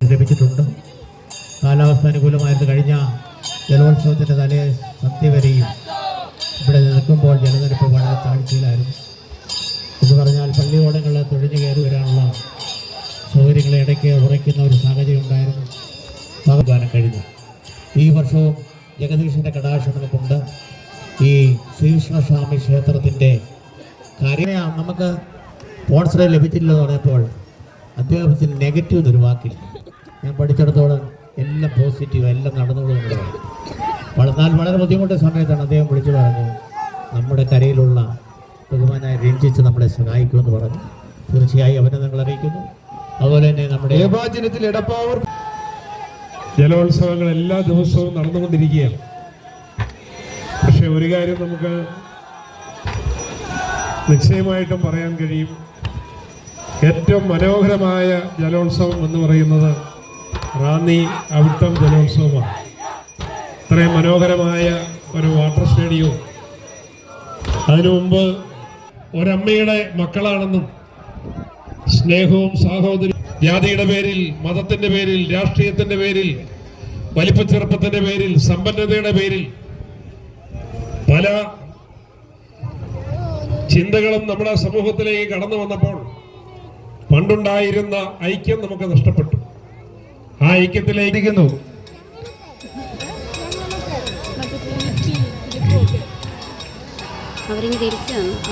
ലഭിച്ചിട്ടുണ്ട്. കാലാവസ്ഥ അനുകൂലമായിരുന്നു. കഴിഞ്ഞ ജലോത്സവത്തിൻ്റെ തലേ സന്ധ്യ വരെയും ഇവിടെ നിൽക്കുമ്പോൾ ജലനിരപ്പ് വളരെ താഴ്ചയിലായിരുന്നു. എന്ന് പറഞ്ഞാൽ പള്ളിയോടങ്ങളിൽ തുഴഞ്ഞു കയറി വരാനുള്ള സൗകര്യങ്ങളെ ഇടയ്ക്ക് ഉറയ്ക്കുന്ന ഒരു സാഹചര്യം ഉണ്ടായിരുന്നു. പകർത്താനും കഴിഞ്ഞു. ഈ വർഷവും ജഗദീശൻ്റെ കടാക്ഷം നമുക്കുണ്ട്. ഈ ശ്രീകൃഷ്ണസ്വാമി ക്ഷേത്രത്തിൻ്റെ കാര്യം നമുക്ക് സ്പോൺസറെ ലഭിച്ചില്ലെന്ന് പറഞ്ഞപ്പോൾ അദ്ദേഹത്തിന് നെഗറ്റീവ് ഒരു വാക്കില്ല. ഞാൻ പഠിച്ചിടത്തോളം എല്ലാം പോസിറ്റീവ്, എല്ലാം നടന്നോളൂ എന്ന് പറയും. എന്നാൽ വളരെ ബുദ്ധിമുട്ടിയ സമയത്താണ് അദ്ദേഹം വിളിച്ചു പറഞ്ഞു, നമ്മുടെ കരയിലുള്ള ബഹുമാനായ രഞ്ജിച്ച് നമ്മളെ സഹായിക്കുമെന്ന് പറഞ്ഞു. തീർച്ചയായും അവരെ നിങ്ങൾ അറിയിക്കുന്നു. അതുപോലെ തന്നെ നമ്മുടെ ഏപാചനത്തിൽ എടപ്പാവൂർ ജലോത്സവങ്ങൾ എല്ലാ ദിവസവും നടന്നുകൊണ്ടിരിക്കുകയാണ്. പക്ഷെ ഒരു കാര്യം നമുക്ക് നിശ്ചയമായിട്ടും പറയാൻ കഴിയും, ഏറ്റവും മനോഹരമായ ജലോത്സവം എന്ന് പറയുന്നത് റാന്നി അവിട്ടം ജലോത്സവമാണ്. ഇത്രയും മനോഹരമായ ഒരു വാട്ടർ സ്റ്റേഡിയവും അതിനു മുമ്പ് ഒരമ്മയുടെ മക്കളാണെന്നും സ്നേഹവും സാഹോദര്യവും ജാതിയുടെ പേരിൽ, മതത്തിന്റെ പേരിൽ, രാഷ്ട്രീയത്തിന്റെ പേരിൽ, വലിപ്പച്ചെറുപ്പത്തിന്റെ പേരിൽ, സമ്പന്നതയുടെ പേരിൽ പല ചിന്തകളും നമ്മുടെ സമൂഹത്തിലേക്ക് കടന്നു വന്നപ്പോൾ പണ്ടുണ്ടായിരുന്ന ഐക്യം നമുക്ക് നഷ്ടപ്പെട്ടു. ആ ഐക്യത്തിലേക്ക്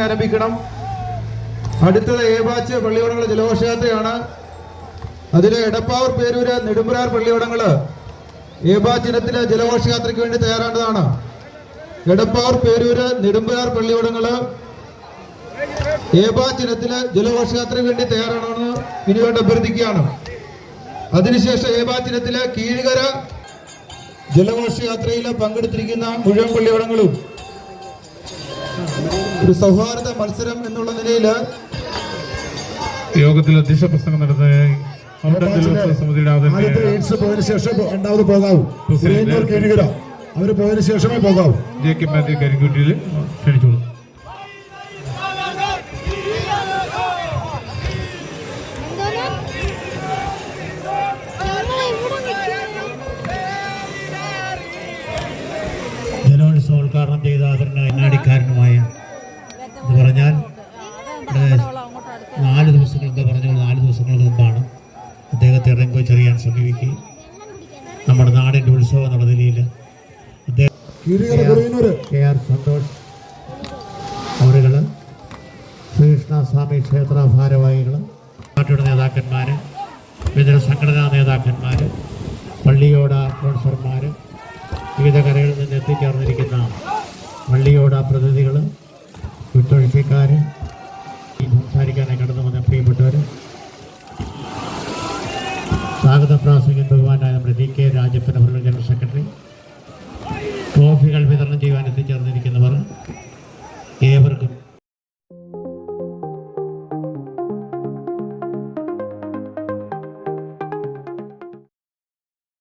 ആരംഭിക്കണം. അടുത്തത് ഏവാച്ച് പള്ളിയോടങ്ങൾ ജലഘോഷയാത്രയാണ്. അതിലെ എടപ്പാവൂർ പേരൂര് നെടുമ്പുരാർ പള്ളിയോടങ്ങള് ഏവാച്ചിനത്തിലെ ജലഘോഷയാത്രയ്ക്ക് വേണ്ടി തയ്യാറാണ്ടതാണ്. എടപ്പാവൂർ പേരൂര് നെടുമ്പുരാർ പള്ളിയോടങ്ങള് ഏവാച്ചിനത്തിലെ ജലഘോഷയാത്രയ്ക്ക് വേണ്ടി തയ്യാറാണെന്ന് ഇനിയോട്ട് അഭ്യർത്ഥിക്കുകയാണ്. അതിനുശേഷം ഏവാച്ചിനത്തിലെ കീഴുകര ജലഘോഷയാത്രയിൽ പങ്കെടുത്തിരിക്കുന്ന മുഴുവൻ പള്ളിയോടങ്ങളും ഒരു സൗഹാർദ്ദ മത്സരം എന്നുള്ള നിലയിൽ യോഗത്തിൽ അധ്യക്ഷ പ്രസംഗം നടത്തുകയായി പോയതിനു ശേഷം രണ്ടാമത് പോകാവൂ. കീഴുകര അവര് പോയതിനു ശേഷമേ പോകാവൂ. ജെ.കെ. മാത്യു കരിങ്കുറ്റിയിൽ ക്ഷണിച്ചോളൂ. ഉദ്ഘാടനം ചെയ്ത ആദരനായ അങ്ങാടിക്കാരനുമായ എന്ന് പറഞ്ഞാൽ 4 ദിവസങ്ങൾക്ക് പറഞ്ഞത് 4 ദിവസങ്ങൾക്ക് മുമ്പാണ് അദ്ദേഹത്തെ ഇറങ്ങി ചെറിയാൻ സമീപിക്കുകയും നമ്മുടെ നാടിൻ്റെ ഉത്സവം എന്ന നിലയിൽ അദ്ദേഹം KR സന്തോഷ് അവരുകൾ, ശ്രീകൃഷ്ണസ്വാമി ക്ഷേത്ര ഭാരവാഹികൾ, പാർട്ടിയുടെ നേതാക്കന്മാർ, വിവിധ സംഘടനാ നേതാക്കന്മാർ, പള്ളിയോട സ്പോൺസർമാർ, വിവിധ കരകളിൽ നിന്ന് എത്തിച്ചേർന്നിരിക്കുന്ന പള്ളിയോട പ്രതിനിധികൾ, വിട്ടൊഴിക്കാർ, സംസാരിക്കാനായി കടന്നു വന്ന പ്രിയപ്പെട്ടവർ, സ്വാഗത പ്രാസംഗികൻ ബഹുമാനായ നമ്മുടെ DK രാജപ്പൻ അവരുടെ ജനറൽ സെക്രട്ടറി, ട്രോഫികൾ വിതരണം ചെയ്യുവാൻ എത്തിച്ചേർന്നിരിക്കുന്ന